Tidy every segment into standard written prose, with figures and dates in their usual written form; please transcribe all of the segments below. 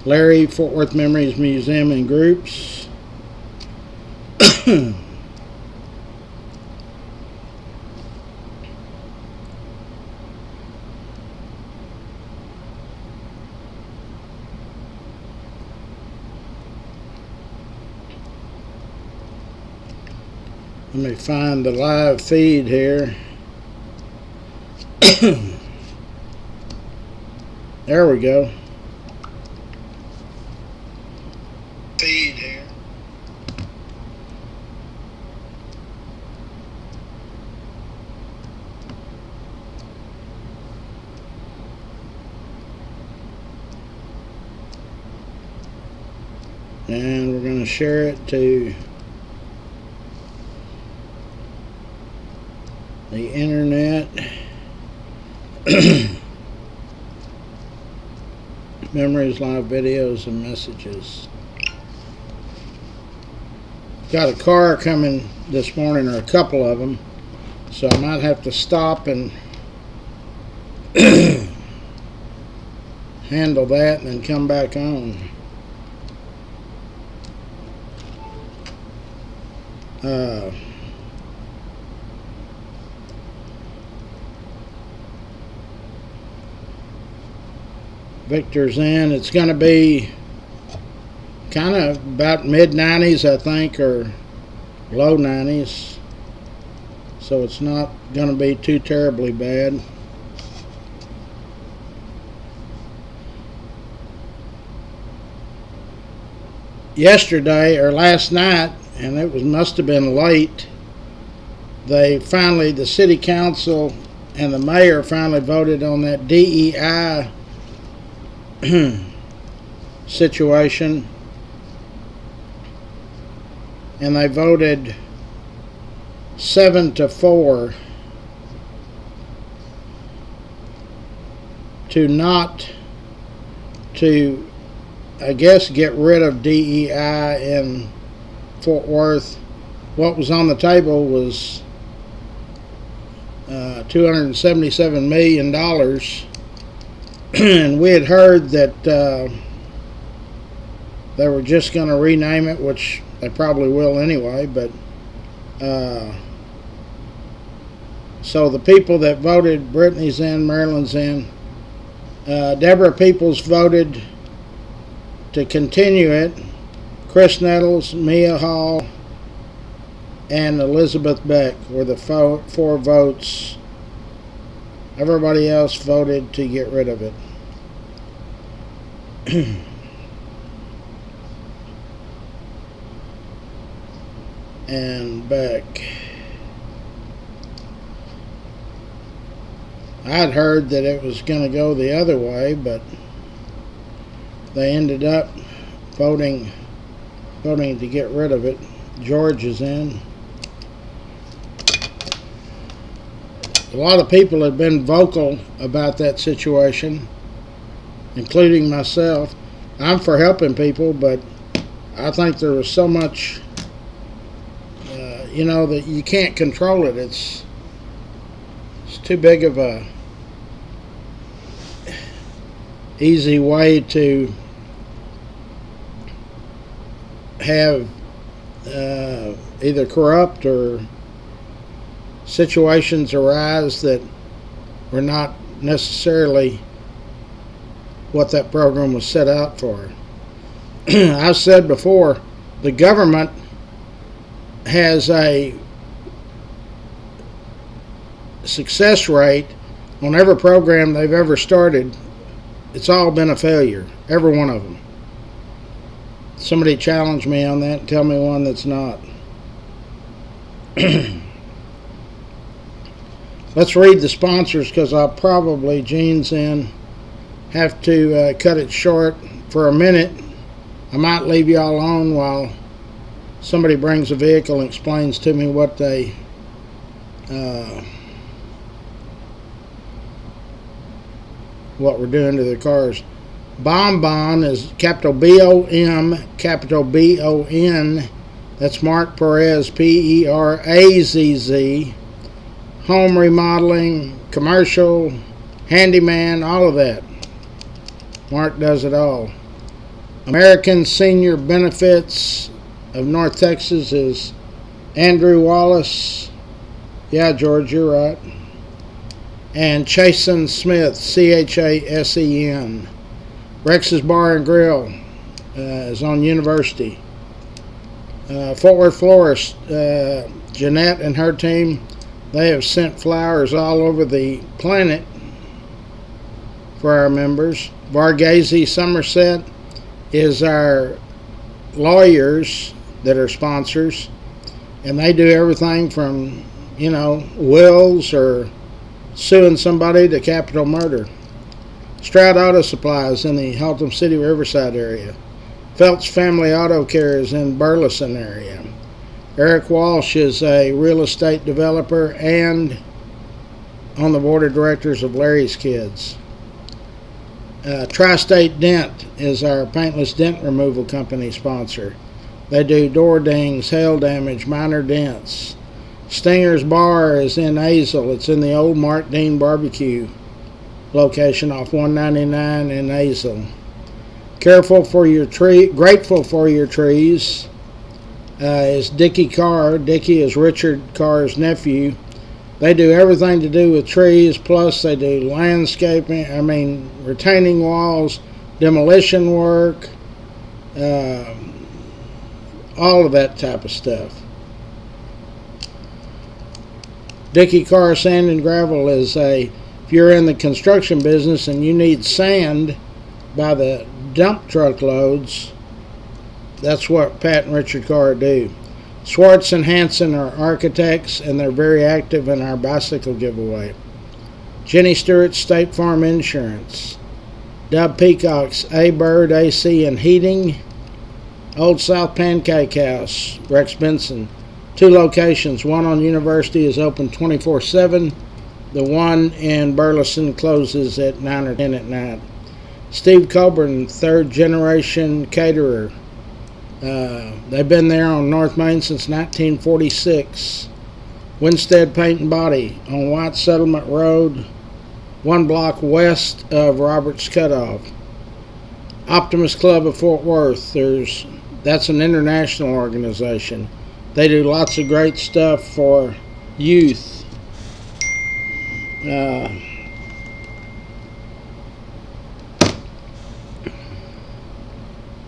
Larry, Fort Worth Memories Museum and Groups. Let me find the live feed here. There we go. Feed here. And we're going to share it to the internet. Memories, live videos, and messages. Got a car coming this morning, or a couple of them, so I might have to stop and handle that and then come back on. Victor's in. It's going to be kind of about mid-90s, I think, or low 90s. So it's not going to be too terribly bad. Yesterday, or last night, and it must have been late, they finally, the city council and the mayor finally voted on that DEI situation, and they voted 7-4 to I guess get rid of DEI in Fort Worth. What was on the table was $277 million. And we had heard that they were just going to rename it, which they probably will anyway, but so the people that voted, Brittany's in, Maryland's in, Deborah Peoples voted to continue it, Chris Nettles, Mia Hall, and Elizabeth Beck were the 4 votes. Everybody else voted to get rid of it. And Beck. I'd heard that it was going to go the other way, but they ended up voting to get rid of it. George is in. A lot of people have been vocal about that situation, including myself. I'm for helping people, but I think there was so much, that you can't control it. It's too big of a easy way to have either corrupt or situations arise that were not necessarily what that program was set out for. I've said before, the government has a success rate on every program they've ever started. It's all been a failure, every one of them. Somebody challenge me on that and tell me one that's not. Let's read the sponsors, because I'll probably, Gene's in, have to cut it short for a minute. I might leave y'all alone while somebody brings a vehicle and explains to me what they what we're doing to the cars. Bonbon is capital B-O-M, capital B-O-N. That's Mark Perez, P-E-R-A-Z-Z. Home remodeling, commercial, handyman, all of that. Mark does it all. American Senior Benefits of North Texas is Andrew Wallace. Yeah, George, you're right. And Chasen Smith, Chasen. Rex's Bar and Grill is on University. Fort Worth Florist, Jeanette and her team, they have sent flowers all over the planet for our members. Varghese Somerset is our lawyers that are sponsors, and they do everything from, wills or suing somebody to capital murder. Stroud Auto Supplies in the Haltom City Riverside area. Phelps Family Auto Care is in Burleson area. Eric Walsh is a real estate developer and on the board of directors of Larry's Kids. Tri-State Dent is our paintless dent removal company sponsor. They do door dings, hail damage, minor dents. Stinger's Bar is in Azle. It's in the old Mark Dean Barbecue location off 199 in Azle. Grateful for your trees is Dickie Carr. Dickie is Richard Carr's nephew. They do everything to do with trees, plus they do landscaping, retaining walls, demolition work, all of that type of stuff. Dickie Carr Sand and Gravel is if you're in the construction business and you need sand by the dump truck loads, that's what Pat and Richard Carr do. Swartz and Hanson are architects, and they're very active in our bicycle giveaway. Jenny Stewart, State Farm Insurance. Dub Peacocks, A-Bird, AC and Heating. Old South Pancake House, Rex Benson. 2 locations. One on University is open 24/7. The one in Burleson closes at 9 or 10 at night. Steve Coburn, 3rd generation caterer. They've been there on North Main since 1946. Winstead Paint and Body on White Settlement Road, 1 block west of Roberts Cutoff. Optimus Club of Fort Worth, that's an international organization. They do lots of great stuff for youth. Where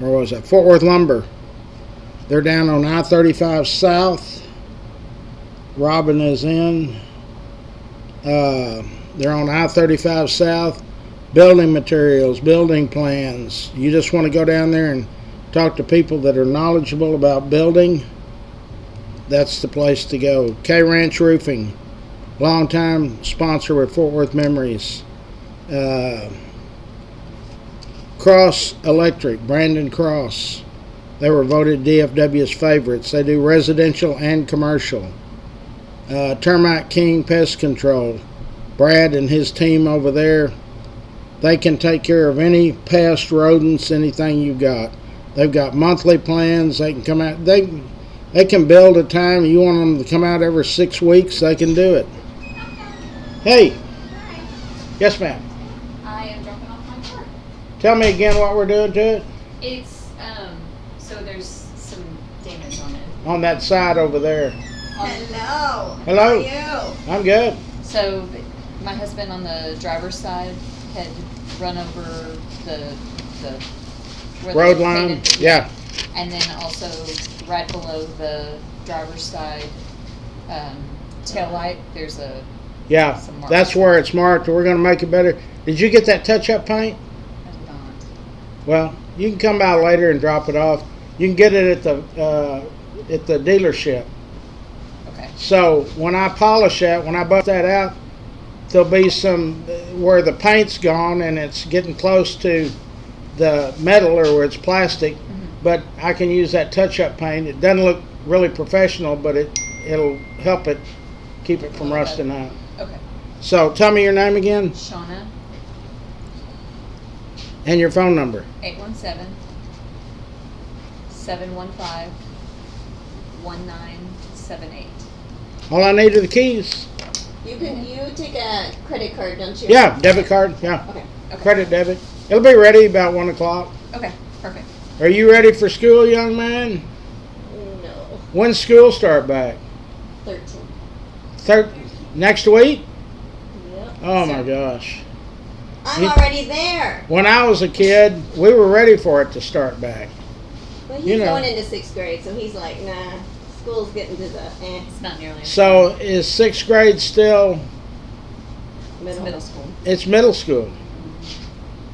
was that? Fort Worth Lumber. They're down on I-35 South. Robin is in. They're on I-35 South. Building materials, building plans. You just want to go down there and talk to people that are knowledgeable about building. That's the place to go. K Ranch Roofing. Longtime sponsor with Fort Worth Memories. Cross Electric, Brandon Cross. They were voted DFW's favorites. They do residential and commercial. Termite King Pest Control. Brad and his team over there, they can take care of any pest, rodents, anything you got. They've got monthly plans. They can come out. They can build a time. You want them to come out every 6 weeks, they can do it. Hey. Hi. Yes, ma'am. I am dropping off my car. Tell me again what we're doing to it. It's, so there's some damage on it. On that side over there. Hello. Hello. How are you? I'm good. So my husband on the driver's side had run over the where Road they line. painted the- Yeah. And then also right below the driver's side tail light, there's a Yeah. some marks. That's where it's marked. We're going to make it better. Did you get that touch-up paint? I did not. Well, you can come out later and drop it off. You can get it at the dealership. Okay. So when I polish that, when I bust that out, there'll be some where the paint's gone and it's getting close to the metal or where it's plastic. But I can use that touch-up paint. It doesn't look really professional, but it'll help it keep it from rusting out. Okay. So tell me your name again Shauna, and your phone number. 817-715-1978. All I need are the keys. You take a credit card, don't you? Yeah, debit card. Yeah, Okay. Okay. credit debit. It'll be ready about 1 o'clock. Okay, perfect. Are you ready for school, young man? No. When school start back? 13. Next week? Yep. Oh my gosh. I'm already there. When I was a kid, we were ready for it to start back. But he's going into 6th grade, so he's like, nah, school's getting to the It's not nearly. So is 6th grade still? It's middle school. It's middle school.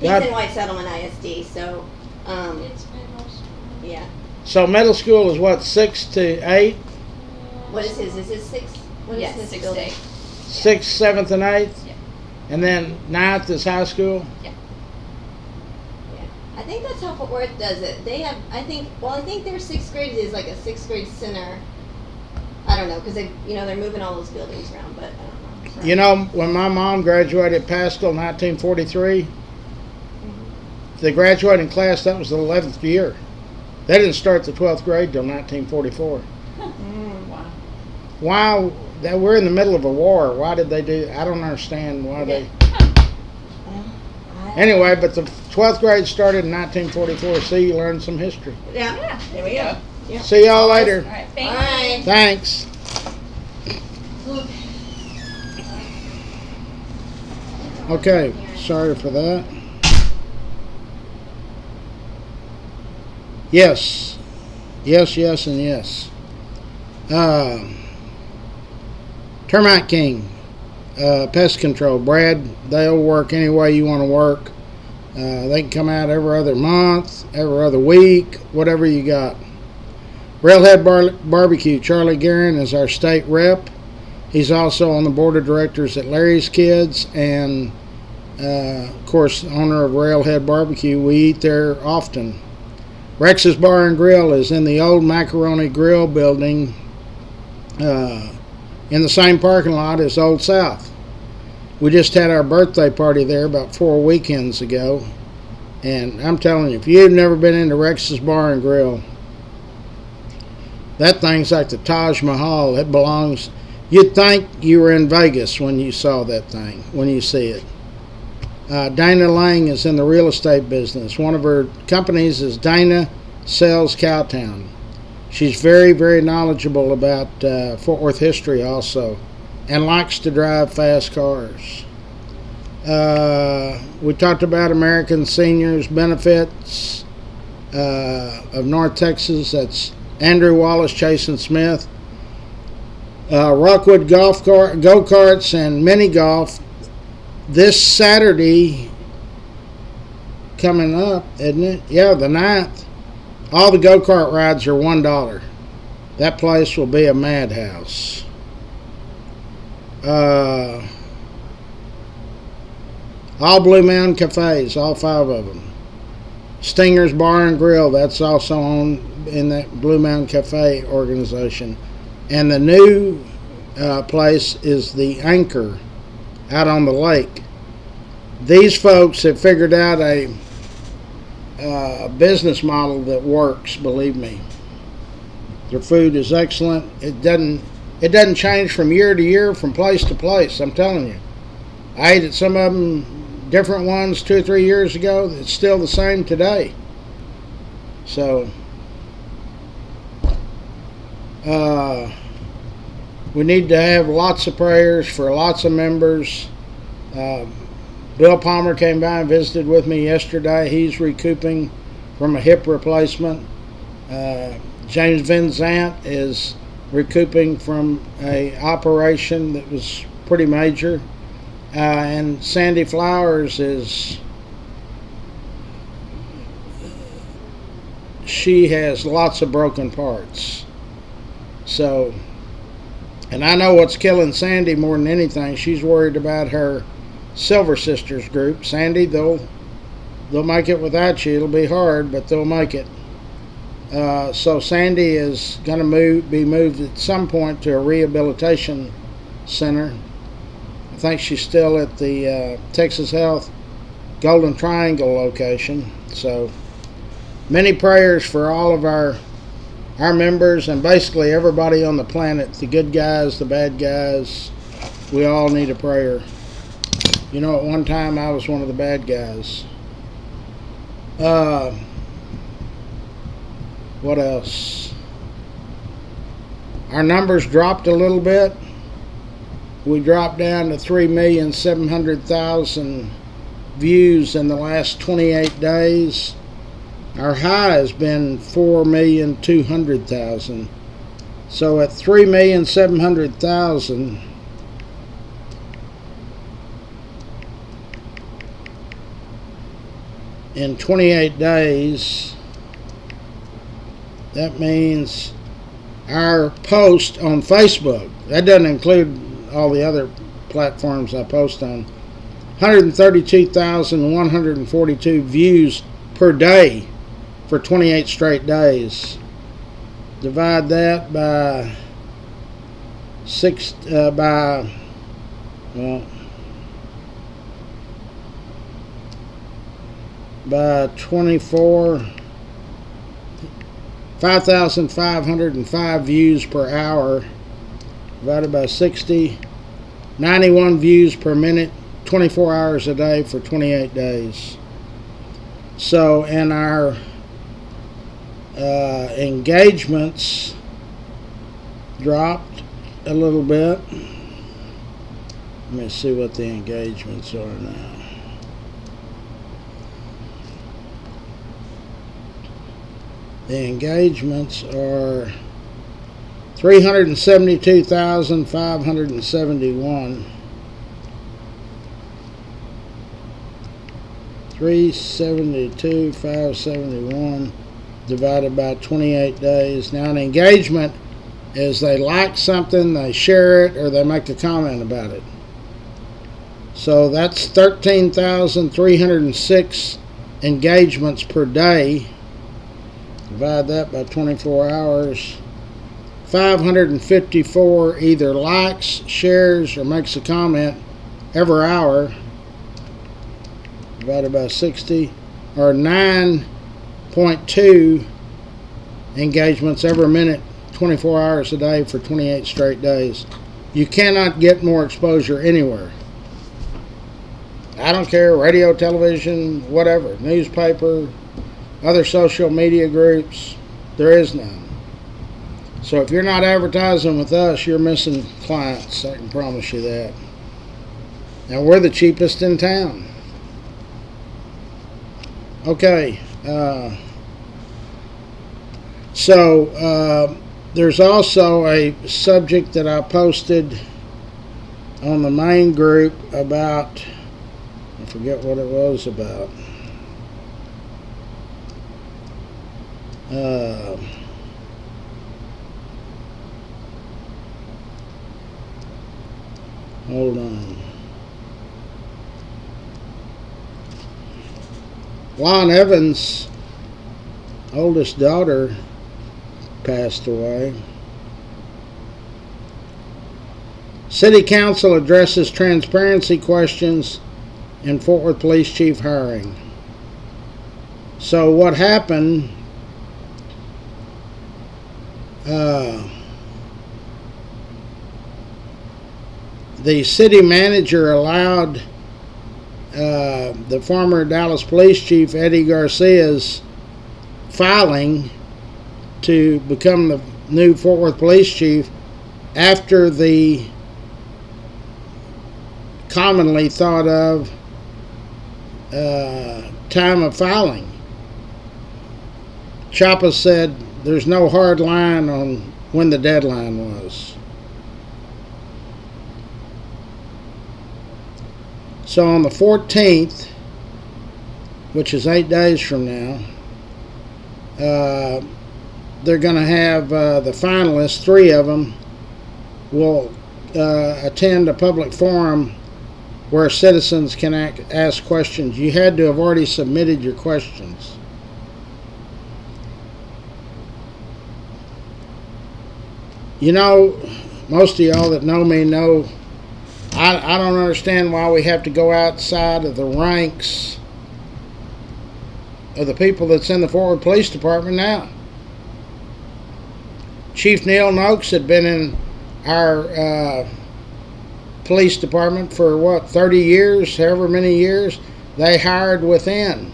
He's in White Settlement ISD, so It's middle school. yeah. So middle school is what, 6 to 8? What is his? Is his 6? What is Yes, his 6 building? to 8. 6th, 7th, and 8th? Yeah. And then 9th is high school? Yeah. I think that's how Fort Worth does it. They have, I think their 6th grade is like a 6th grade center. I don't know, because they're moving all those buildings around, but I don't know. You know, when my mom graduated Pascal in 1943, the graduating class, that was the 11th year. They didn't start the 12th grade till 1944. Wow. Why? We're in the middle of a war. Why did they do? I don't understand why they. Anyway, but the 12th grade started in 1944. See, you learned some history. Yeah. There we go. Yeah. See y'all later. All right. All right. Thanks. Okay, sorry for that. Yes. Yes, yes, and yes. Termite King, Pest Control. Brad, they'll work any way you want to work. They can come out every other month, every other week, whatever you got. Railhead Barbecue, Charlie Guerin is our state rep. He's also on the board of directors at Larry's Kids and, of course, owner of Railhead Barbecue. We eat there often. Rex's Bar and Grill is in the old Macaroni Grill building in the same parking lot as Old South. We just had our birthday party there about 4 weekends ago. And I'm telling you, if you've never been into Rex's Bar and Grill, that thing's like the Taj Mahal. It belongs... You'd think you were in Vegas when you saw that thing, when you see it. Dana Lang is in the real estate business. One of her companies is Dana Sells Cowtown. She's very, very knowledgeable about Fort Worth history also, and likes to drive fast cars. We talked about American Seniors Benefits of North Texas. That's Andrew Wallace, Chasen Smith. Rockwood Go-Karts and Mini Golf. This Saturday coming up, isn't it? Yeah, the 9th. All the go-kart rides are $1. That place will be a madhouse. All Blue Mountain Cafes, all 5 of them. Stinger's Bar and Grill, that's also on in that Blue Mountain Cafe organization. And the new place is the Anchor out on the lake. These folks have figured out a business model that works, believe me. Their food is excellent. It doesn't change from year to year, from place to place, I'm telling you. I ate at some of them, different ones 2 or 3 years ago. It's still the same today. So we need to have lots of prayers for lots of members. Bill Palmer came by and visited with me yesterday. He's recouping from a hip replacement. James Van Zant is recouping from a operation that was pretty major. And Sandy Flowers she has lots of broken parts. So, and I know what's killing Sandy more than anything. She's worried about her Silver Sisters group. Sandy, they'll make it without you. It'll be hard, but they'll make it. So Sandy is going to be moved at some point to a rehabilitation center. I think she's still at the Texas Health Golden Triangle location. So many prayers for all of our members and basically everybody on the planet, the good guys, the bad guys. We all need a prayer. You know, at one time I was one of the bad guys. What else? Our numbers dropped a little bit. We dropped down to 3,700,000 views in the last 28 days. Our high has been 4,200,000. So at 3,700,000, in 28 days, that means our post on Facebook, that doesn't include all the other platforms I post on, 132,142 views per day for 28 straight days. Divide that by by 24, 5,505 views per hour, divided by 60, 91 views per minute, 24 hours a day for 28 days. So, and our engagements dropped a little bit. Let me see what the engagements are now. The engagements are 372,571. 372,571 divided by 28 days. Now an engagement is they like something, they share it, or they make a comment about it. So that's 13,306 engagements per day. Divide that by 24 hours. 554 either likes, shares, or makes a comment every hour. Divided by 60, or 9.2 engagements every minute, 24 hours a day for 28 straight days. You cannot get more exposure anywhere. I don't care, radio, television, whatever, newspaper, other social media groups, there is none. So if you're not advertising with us, you're missing clients, I can promise you that. And we're the cheapest in town. Okay, so there's also a subject that I posted on the main group about, I forget what it was about. Hold on. Lon Evans' oldest daughter passed away. City Council addresses transparency questions in Fort Worth Police Chief hiring. So what happened, the city manager allowed the former Dallas Police Chief Eddie Garcia's filing to become the new Fort Worth Police Chief after the commonly thought of time of filing. Chapa said there's no hard line on when the deadline was. So on the 14th, which is 8 days from now, they're going to have the finalists, 3 of them, will attend a public forum where citizens can ask questions. You had to have already submitted your questions. You know, most of y'all that know me know I don't understand why we have to go outside of the ranks of the people that's in the Fort Worth Police Department now. Chief Neil Noakes had been in our police department for what, 30 years, however many years. They hired within.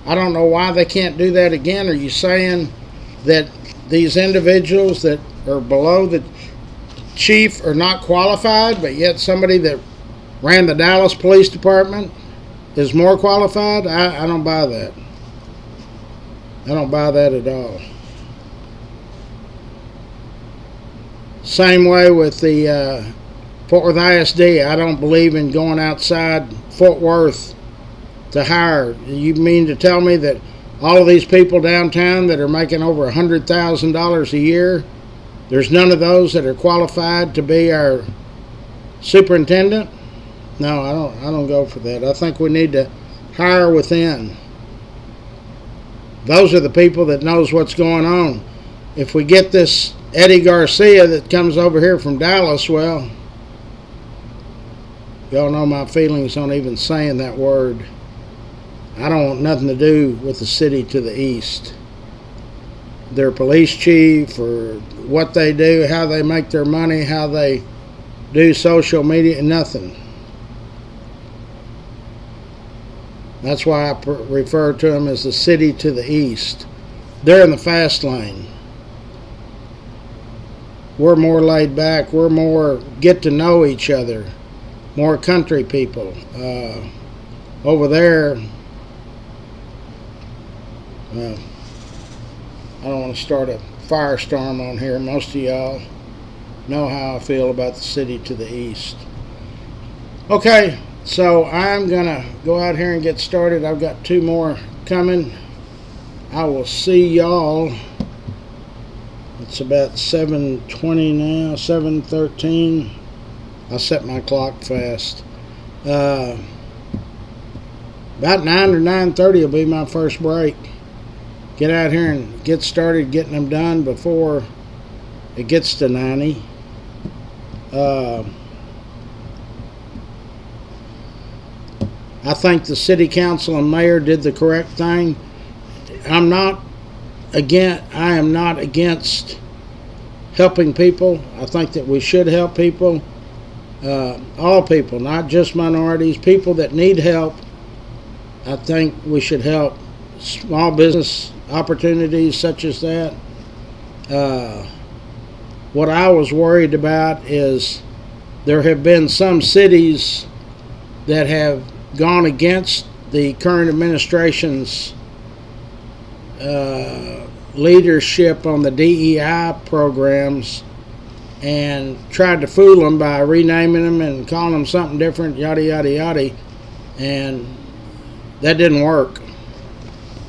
I don't know why they can't do that again. Are you saying that these individuals that are below the chief are not qualified, but yet somebody that ran the Dallas Police Department is more qualified? I don't buy that. I don't buy that at all. Same way with the Fort Worth ISD. I don't believe in going outside Fort Worth to hire. You mean to tell me that all of these people downtown that are making over $100,000 a year, there's none of those that are qualified to be our superintendent? No, I don't go for that. I think we need to hire within. Those are the people that knows what's going on. If we get this Eddie Garcia that comes over here from Dallas, well, y'all know my feelings on even saying that word. I don't want nothing to do with the city to the east. Their police chief, or what they do, how they make their money, how they do social media, nothing. That's why I refer to them as the city to the east. They're in the fast lane. We're more laid back. We're more get to know each other. More country people. Over there, well, I don't want to start a firestorm on here. Most of y'all know how I feel about the city to the east. Okay, so I'm going to go out here and get started. I've got 2 more coming. I will see y'all. It's about 7:20 now, 7:13. I set my clock fast. About 9 or 9:30 will be my first break. Get out here and get started getting them done before it gets to 90. I think the city council and mayor did the correct thing. I am not against helping people. I think that we should help people. All people, not just minorities. People that need help, I think we should help. Small business opportunities such as that. What I was worried about is there have been some cities that have gone against the current administration's leadership on the DEI programs and tried to fool them by renaming them and calling them something different, yada yada yada, and that didn't work.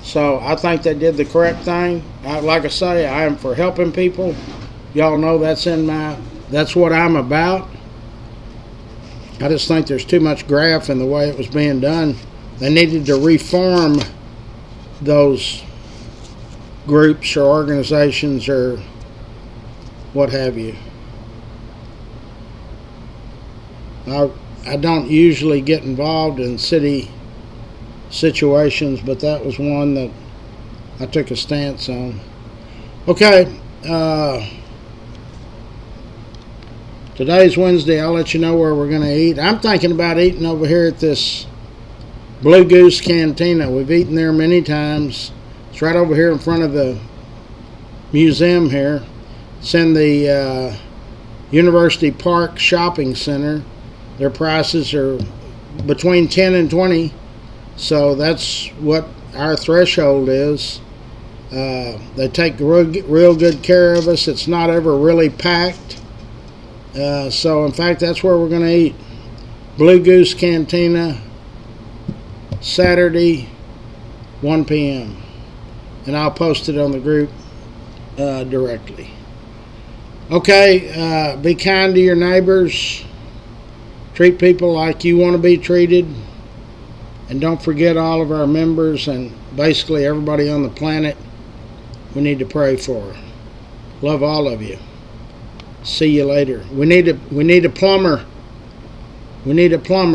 So I think they did the correct thing. Like I say, I am for helping people. Y'all know that's what I'm about. I just think there's too much graft in the way it was being done. They needed to reform those groups or organizations or what have you. I don't usually get involved in city situations, but that was one that I took a stance on. Okay, today's Wednesday. I'll let you know where we're going to eat. I'm thinking about eating over here at this Blue Goose Cantina. We've eaten there many times. It's right over here in front of the museum here. It's in the University Park Shopping Center. Their prices are between 10 and 20, so that's what our threshold is. They take real good care of us. It's not ever really packed. So in fact, that's where we're going to eat. Blue Goose Cantina, Saturday, 1 p.m. And I'll post it on the group directly. Okay, be kind to your neighbors. Treat people like you want to be treated. And don't forget all of our members and basically everybody on the planet we need to pray for. Love all of you. See you later. We need a plumber. We need a plumber.